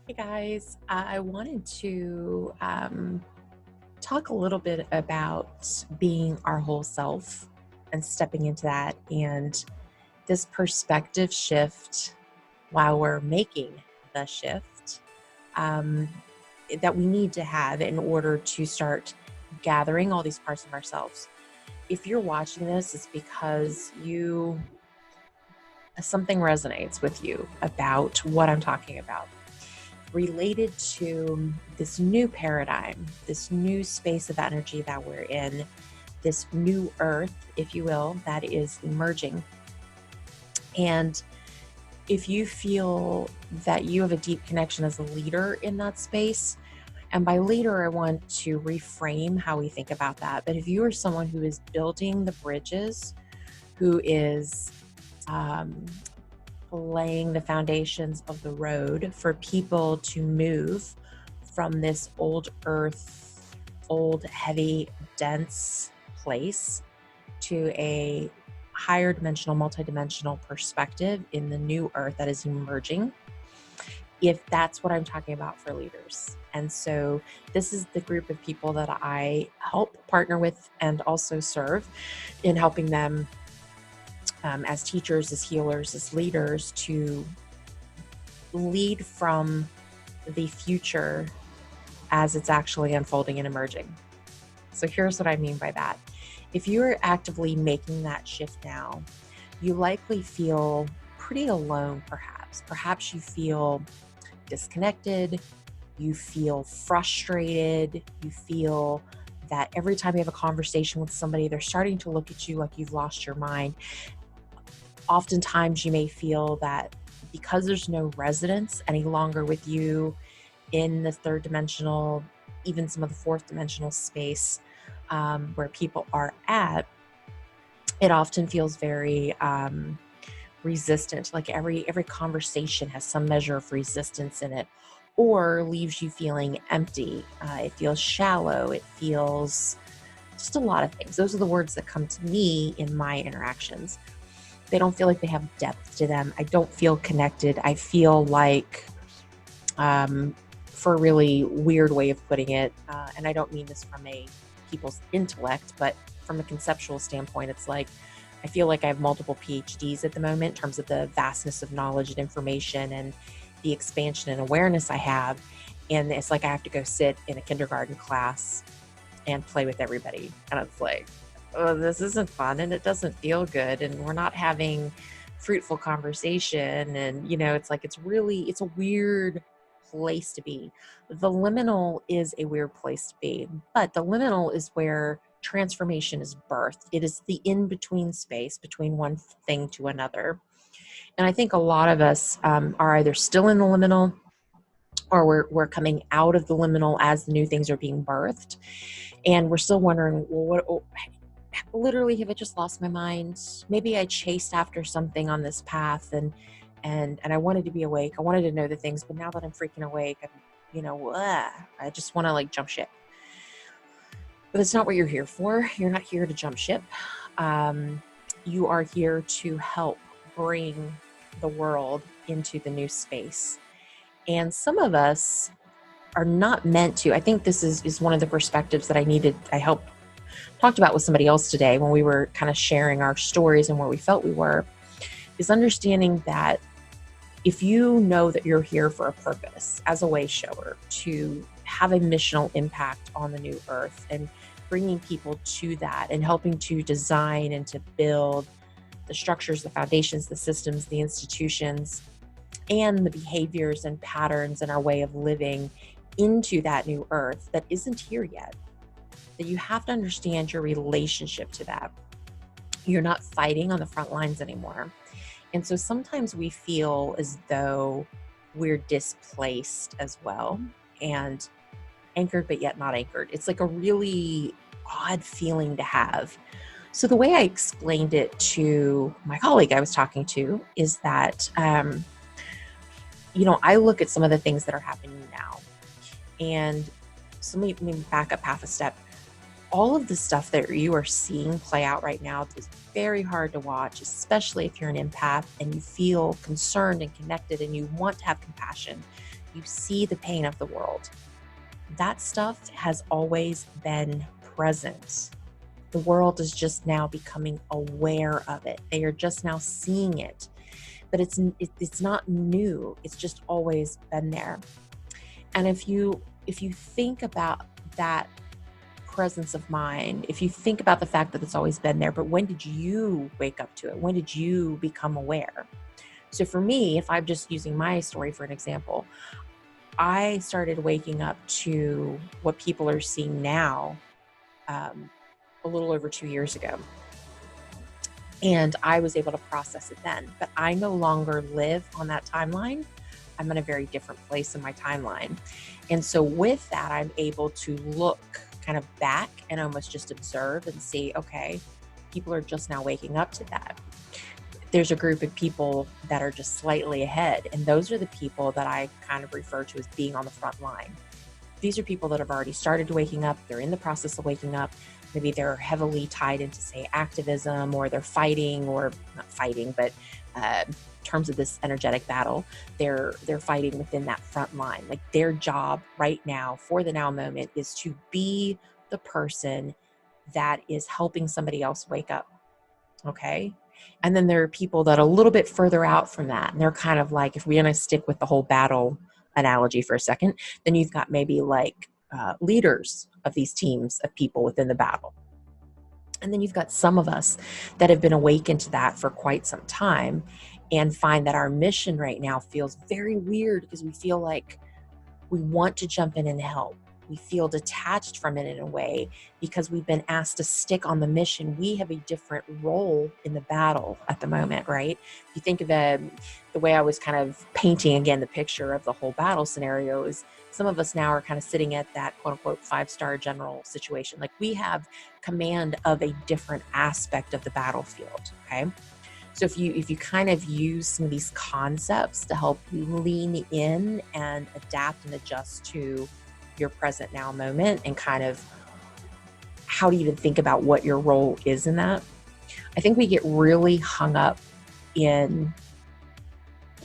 Hey guys, I wanted to talk a little bit about being our whole self and stepping into that, and this perspective shift while we're making the shift um, that we need to have in order to start gathering all these parts of ourselves. If you're watching this, it's because something resonates with you about what I'm talking about, related to this new paradigm, this new space of energy that we're in, this new earth, if you will, that is emerging. And if you feel that you have a deep connection as a leader in that space, and by leader, I want to reframe how we think about that. But if you are someone who is building the bridges, who is um, laying the foundations of the road for people to move from this old earth, old, heavy, dense place to a higher dimensional, multidimensional perspective in the new earth that is emerging, if that's what I'm talking about for leaders. And so this is the group of people that I help partner with and also serve in helping them as teachers, as healers, as leaders, to lead from the future as it's actually unfolding and emerging. So here's what I mean by that. If you're actively making that shift now, you likely feel pretty alone, perhaps. Perhaps you feel disconnected, you feel frustrated, you feel that every time you have a conversation with somebody, they're starting to look at you like you've lost your mind. Oftentimes you may feel that because there's no resonance any longer with you in the third dimensional, even some of the fourth dimensional space where people are at, it often feels very resistant. Like every conversation has some measure of resistance in it, or leaves you feeling empty. It feels shallow. It feels just a lot of things. Those are the words that come to me in my interactions. They don't feel like they have depth to them. I don't feel connected. I feel like, for a really weird way of putting it, and I don't mean this from a people's intellect, but from a conceptual standpoint, it's like I feel like I have multiple PhDs at the moment in terms of the vastness of knowledge and information and the expansion and awareness I have. And it's like I have to go sit in a kindergarten class and play with everybody. And it's like, oh, this isn't fun and it doesn't feel good. And we're not having fruitful conversation. And, it's like, it's a weird place to be. The liminal is a weird place to be, but the liminal is where transformation is birthed. It is the in-between space between one thing to another. And I think a lot of us are either still in the liminal or we're coming out of the liminal as the new things are being birthed. And we're still wondering, well, literally, have I just lost my mind? Maybe I chased after something on this path and I wanted to be awake. I wanted to know the things, but now that I'm freaking awake, I just want to jump ship. But it's not what you're here for. You're not here to jump ship. You are here to help bring the world into the new space. And some of us are not meant to. I think this is one of the perspectives that I talked about with somebody else today when we were kind of sharing our stories and where we felt we were, is understanding that if you know that you're here for a purpose as a way shower, to have a missional impact on the new earth and bringing people to that and helping to design and to build the structures, the foundations, the systems, the institutions, and the behaviors and patterns and our way of living into that new earth that isn't here yet, that you have to understand your relationship to that. You're not fighting on the front lines anymore. And so sometimes we feel as though we're displaced as well and anchored, but yet not anchored. It's like a really odd feeling to have. So the way I explained it to my colleague I was talking to is that, I look at some of the things that are happening now. And so let me back up half a step. All of the stuff that you are seeing play out right now is very hard to watch, especially if you're an empath and you feel concerned and connected and you want to have compassion. you see the pain of the world. That stuff has always been present. The world is just now becoming aware of it. They are just now seeing it. But it's not new. It's just always been there. And if you think about that presence of mind, if you think about the fact that it's always been there, but when did you wake up to it? When did you become aware? So for me, if I'm just using my story for an example, I started waking up to what people are seeing now a little over 2 years ago. And I was able to process it then. But I no longer live on that timeline. I'm in a very different place in my timeline. And so with that, I'm able to look kind of back and almost just observe and see, okay, people are just now waking up to that. There's a group of people that are just slightly ahead. And those are the people that I kind of refer to as being on the front line. These are people that have already started waking up. They're in the process of waking up. Maybe they're heavily tied into, say, activism, or they're fighting, or not fighting, but in terms of this energetic battle, they're fighting within that front line. Like their job right now for the now moment is to be the person that is helping somebody else wake up. Okay. And then there are people that are a little bit further out from that. And they're kind of like, if we're going to stick with the whole battle analogy for a second, then you've got maybe like leaders of these teams of people within the battle. And then you've got some of us that have been awakened to that for quite some time and find that our mission right now feels very weird because we feel like we want to jump in and help. We feel detached from it in a way because we've been asked to stick on the mission. We have a different role in the battle at the moment, right? If you think of the way I was kind of painting again the picture of the whole battle scenario is some of us now are kind of sitting at that quote unquote 5-star general situation. Like we have command of a different aspect of the battlefield, okay? So if you kind of use some of these concepts to help you lean in and adapt and adjust to your present now moment and kind of how to even think about what your role is in that. I think we get really hung up in,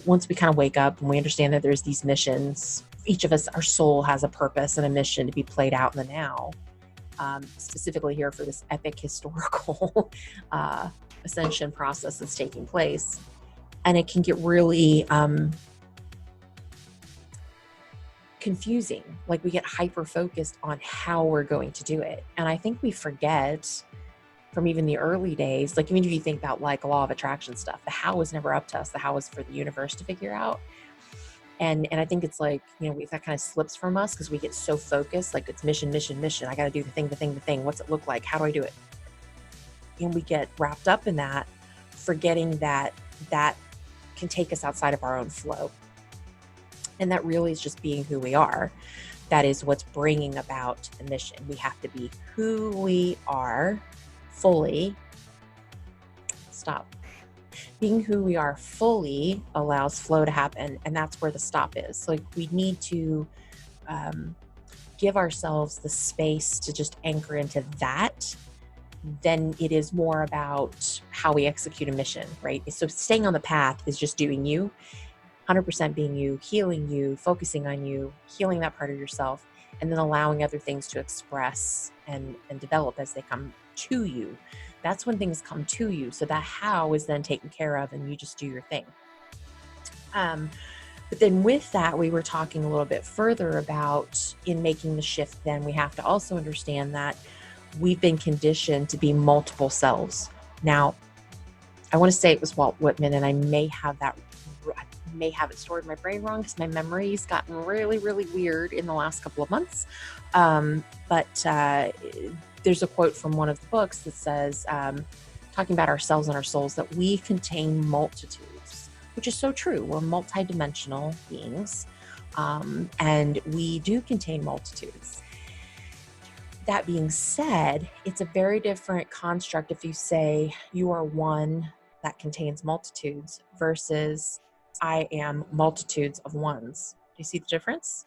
once we kind of wake up and we understand that there's these missions, each of us, our soul has a purpose and a mission to be played out in the now, specifically here for this epic historical ascension process that's taking place. And it can get really confusing. Like we get hyper focused on how we're going to do it. And I think we forget from even the early days, like even if you think about like law of attraction stuff, the how was never up to us. The how was for the universe to figure out. And I think it's like, you know, that kind of slips from us because we get so focused, like it's mission. I got to do the thing. What's it look like? How do I do it? And we get wrapped up in that, forgetting that that can take us outside of our own flow. And that really is just being who we are. That is what's bringing about the mission. We have to be who we are fully. Stop. Being who we are fully allows flow to happen. And that's where the stop is. Like we need to give ourselves the space to just anchor into that. Then it is more about how we execute a mission, right? So staying on the path is just doing you. 100% being you, healing you, focusing on you, healing that part of yourself, and then allowing other things to express and develop as they come to you. That's when things come to you. So that how is then taken care of and you just do your thing. But then with that, we were talking a little bit further about in making the shift, then we have to also understand that we've been conditioned to be multiple selves. Now, I want to say it was Walt Whitman, and I may have it stored in my brain wrong because my memory's gotten really, really weird in the last couple of months. But there's a quote from one of the books that says, talking about ourselves and our souls, that we contain multitudes, which is so true. We're multidimensional beings, and we do contain multitudes. That being said, it's a very different construct if you say you are one that contains multitudes versus I am multitudes of ones. Do you see the difference?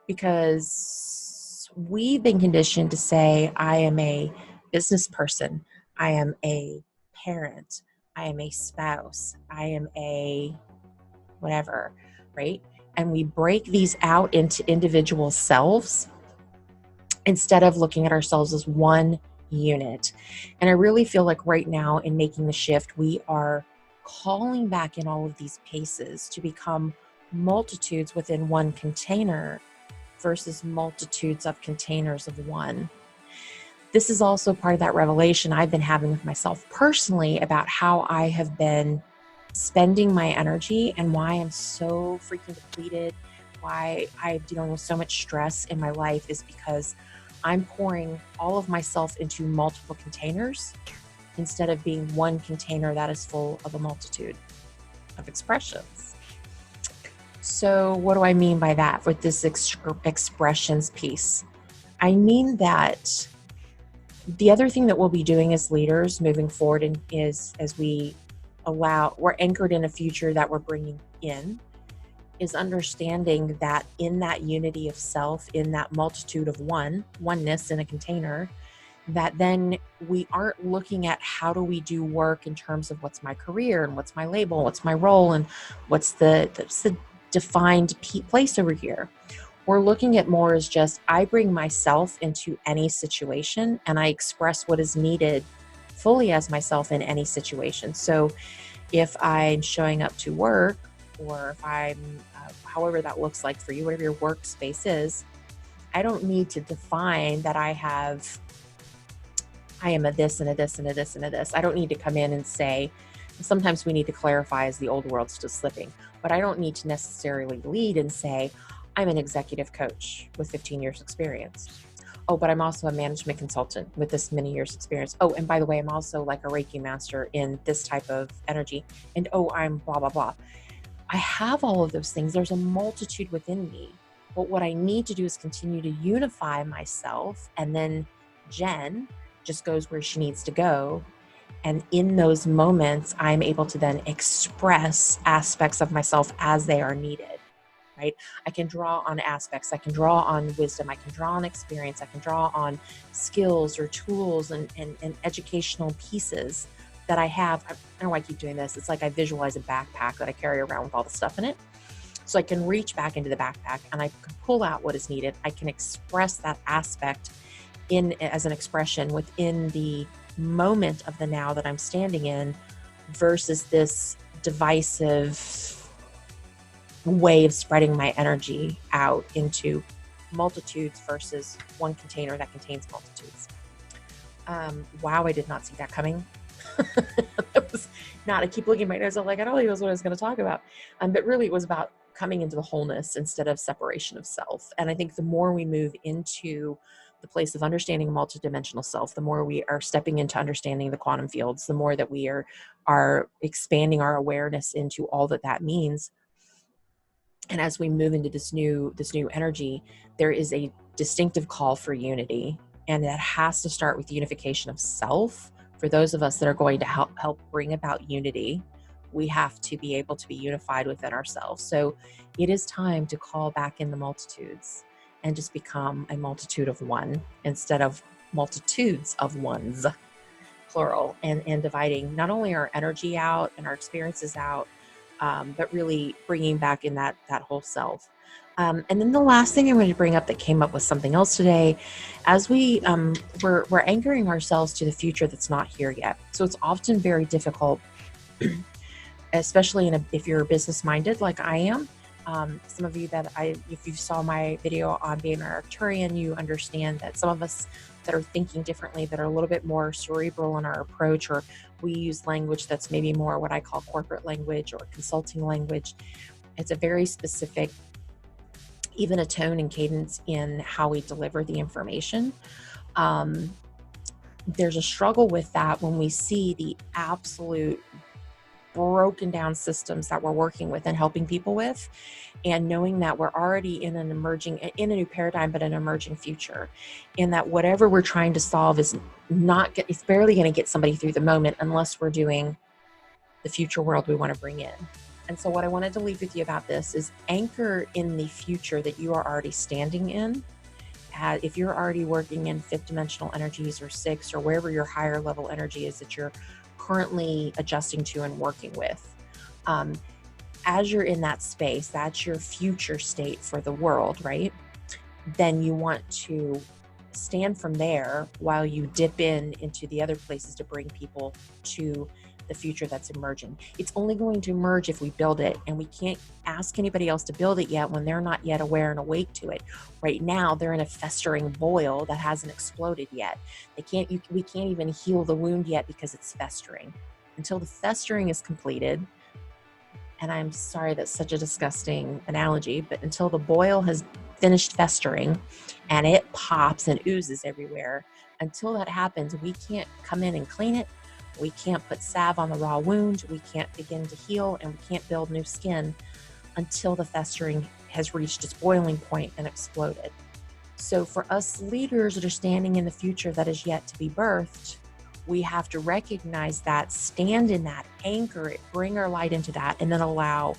Because we've been conditioned to say, I am a business person, I am a parent, I am a spouse, I am a whatever, right? and we break these out into individual selves instead of looking at ourselves as one unit. And I really feel like right now, in making the shift, we are calling back in all of these paces to become multitudes within one container versus multitudes of containers of one. This is also part of that revelation I've been having with myself personally about how I have been spending my energy and why I'm so freaking depleted, why I'm dealing with so much stress in my life is because I'm pouring all of myself into multiple containers instead of being one container that is full of a multitude of expressions. So what do I mean by that with this expressions piece? I mean that the other thing that we'll be doing as leaders moving forward is as we're anchored in a future that we're bringing in, is understanding that in that unity of self, in that multitude of oneness in a container, that then we aren't looking at how do we do work in terms of what's my career and what's my label, what's my role, and what's the defined place over here. We're looking at more as just, I bring myself into any situation and I express what is needed fully as myself in any situation. So if I'm showing up to work, or if I'm, however that looks like for you, whatever your workspace is, I don't need to define that I am a this and a this and a this and a this. I don't need to come in and say, sometimes we need to clarify as the old world's still slipping, but I don't need to necessarily lead and say, I'm an executive coach with 15 years experience. Oh, but I'm also a management consultant with this many years experience. Oh, and by the way, I'm also like a Reiki master in this type of energy. And oh, I'm blah, blah, blah. I have all of those things. There's a multitude within me. But what I need to do is continue to unify myself. And then Jen just goes where she needs to go. And in those moments, I'm able to then express aspects of myself as they are needed. Right? I can draw on aspects, I can draw on wisdom, I can draw on experience, I can draw on skills or tools and educational pieces that I have. I don't know why I keep doing this. It's like I visualize a backpack that I carry around with all the stuff in it. So I can reach back into the backpack and I can pull out what is needed. I can express that aspect as an expression within the moment of the now that I'm standing in versus this divisive way of spreading my energy out into multitudes versus one container that contains multitudes. Wow, I did not see that coming. That was not, I keep looking at my notes. I'm like, I don't think that's what I was going to talk about. But really it was about coming into the wholeness instead of separation of self. And I think the more we move into the place of understanding multidimensional self, the more we are stepping into understanding the quantum fields, the more that we are expanding our awareness into all that means. And as we move into this new energy, there is a distinctive call for unity. And that has to start with unification of self. For those of us that are going to help bring about unity, we have to be able to be unified within ourselves. So it is time to call back in the multitudes and just become a multitude of one instead of multitudes of ones, plural, and dividing not only our energy out and our experiences out, but really bringing back in that whole self. And then the last thing I'm going to bring up that came up with something else today, as we're anchoring ourselves to the future that's not here yet. So it's often very difficult, especially if you're business minded like I am. Some of you if you saw my video on being an Arcturian, you understand that some of us that are thinking differently, that are a little bit more cerebral in our approach, or we use language that's maybe more what I call corporate language or consulting language. It's a very specific, even a tone and cadence in how we deliver the information. There's a struggle with that when we see the absolute broken down systems that we're working with and helping people with, and knowing that we're already in a new paradigm, but an emerging future, and that whatever we're trying to solve it's barely going to get somebody through the moment unless we're doing the future world we want to bring in. And so what I wanted to leave with you about this is anchor in the future that you are already standing in. If you're already working in 5th dimensional energies or 6, or wherever your higher level energy is that you're currently adjusting to and working with, as you're in that space, that's your future state for the world, right? Then you want to stand from there while you dip into the other places to bring people to the future that's emerging. It's only going to emerge if we build it, and we can't ask anybody else to build it yet when they're not yet aware and awake to it. Right now, they're in a festering boil that hasn't exploded yet. We can't even heal the wound yet because it's festering. Until the festering is completed, and I'm sorry that's such a disgusting analogy, but until the boil has finished festering and it pops and oozes everywhere, until that happens, we can't come in and clean it. We can't put salve on the raw wound. We can't begin to heal, and we can't build new skin until the festering has reached its boiling point and exploded. So for us leaders that are standing in the future that is yet to be birthed, we have to recognize that, stand in that, anchor it, bring our light into that, and then allow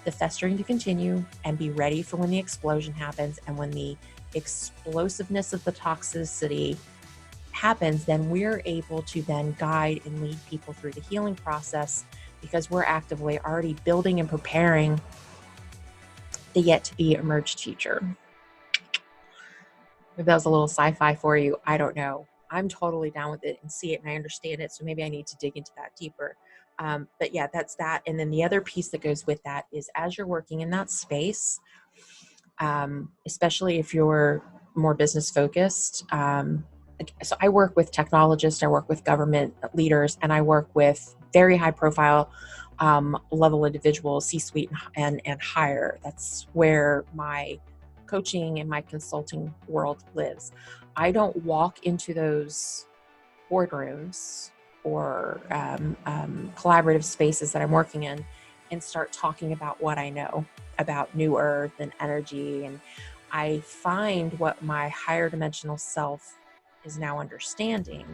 the festering to continue and be ready for when the explosion happens. And when the explosiveness of the toxicity happens, then we're able to then guide and lead people through the healing process, because we're actively already building and preparing the yet to be emerged future. Maybe that was a little sci-fi for you. I don't know. I'm totally down with it and see it and I understand it. So maybe I need to dig into that deeper. But yeah, that's that. And then the other piece that goes with that is, as you're working in that space, especially if you're more business focused. So I work with technologists, I work with government leaders, and I work with very high profile level individuals, C-suite and higher. That's where my coaching and my consulting world lives. I don't walk into those boardrooms or collaborative spaces that I'm working in and start talking about what I know about New Earth and energy. And I find what my higher dimensional self is now understanding.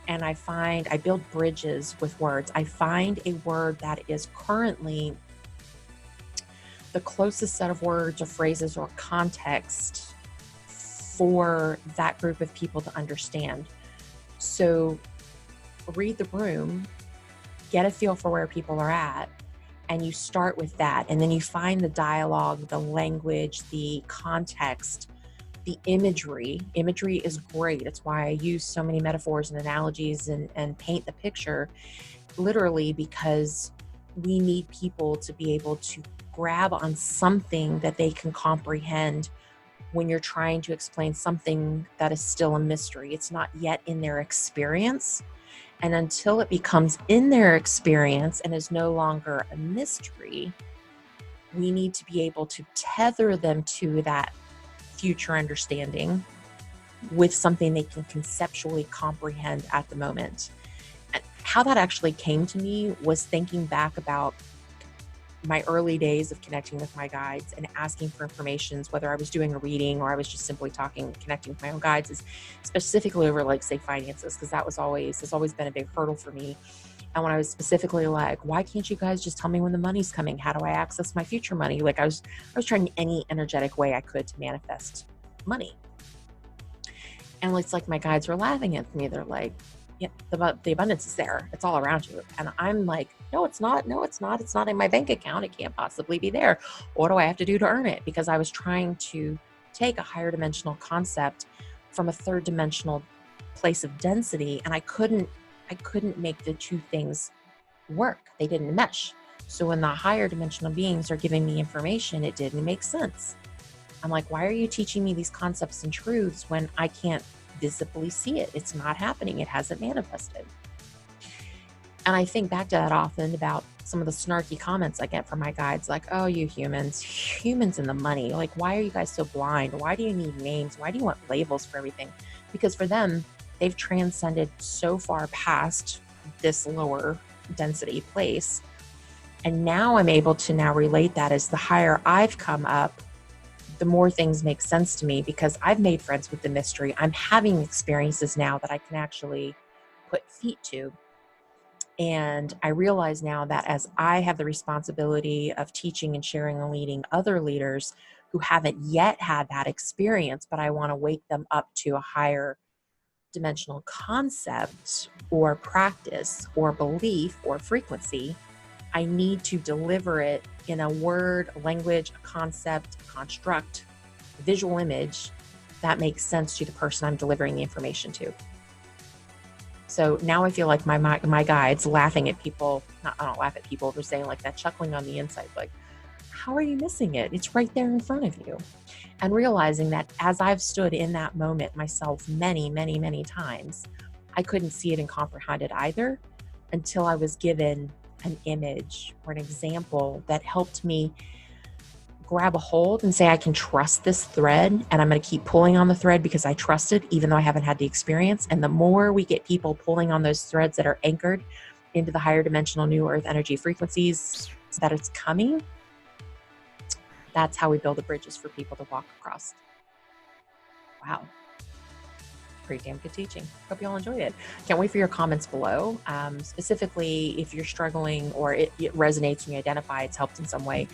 And I build bridges with words. I find a word that is currently the closest set of words or phrases or context for that group of people to understand. So read the room, get a feel for where people are at, and you start with that. And then you find the dialogue, the language, the context, the imagery. Imagery is great. It's why I use so many metaphors and analogies and paint the picture, literally, because we need people to be able to grab on something that they can comprehend when you're trying to explain something that is still a mystery. It's not yet in their experience. And until it becomes in their experience and is no longer a mystery, we need to be able to tether them to that future understanding with something they can conceptually comprehend at the moment. And how that actually came to me was thinking back about my early days of connecting with my guides and asking for information, whether I was doing a reading or I was just simply connecting with my own guides, is specifically over, like, say, finances, because has always been a big hurdle for me. And when I was specifically like, why can't you guys just tell me when the money's coming? How do I access my future money? Like, I was trying any energetic way I could to manifest money. And it's like my guides were laughing at me. They're like, yeah, the abundance is there. It's all around you. And I'm like, no, it's not. No, it's not. It's not in my bank account. It can't possibly be there. What do I have to do to earn it? Because I was trying to take a higher dimensional concept from a third dimensional place of density, and I couldn't make the two things work. They didn't mesh. So when the higher dimensional beings are giving me information, it didn't make sense. I'm like, why are you teaching me these concepts and truths when I can't visibly see it? It's not happening. It hasn't manifested. And I think back to that often about some of the snarky comments I get from my guides, like, oh, you humans in the money. Like, why are you guys so blind? Why do you need names? Why do you want labels for everything? Because for them, they've transcended so far past this lower density place. And now I'm able to now relate that as the higher I've come up, the more things make sense to me, because I've made friends with the mystery. I'm having experiences now that I can actually put feet to. And I realize now that as I have the responsibility of teaching and sharing and leading other leaders who haven't yet had that experience, but I want to wake them up to a higher dimensional concept or practice or belief or frequency, I need to deliver it in a word, a language, a concept, a construct, a visual image that makes sense to the person I'm delivering the information to. So now I feel like my guides laughing at people. I don't laugh at people. They're saying like that, chuckling on the inside, like, how are you missing it? It's right there in front of you. And realizing that as I've stood in that moment myself many, many, many times, I couldn't see it and comprehend it either until I was given an image or an example that helped me grab a hold and say, I can trust this thread, and I'm going to keep pulling on the thread because I trust it, even though I haven't had the experience. And the more we get people pulling on those threads that are anchored into the higher dimensional new earth energy frequencies, that it's coming, that's how we build the bridges for people to walk across. Wow. Pretty damn good teaching. Hope you all enjoyed it. Can't wait for your comments below. Specifically, if you're struggling or it resonates and you identify it's helped in some way,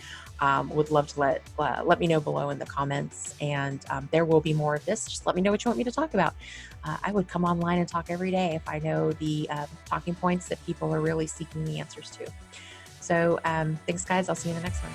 would love to let me know below in the comments. And there will be more of this. Just let me know what you want me to talk about. I would come online and talk every day if I know the talking points that people are really seeking the answers to. So thanks, guys. I'll see you in the next one.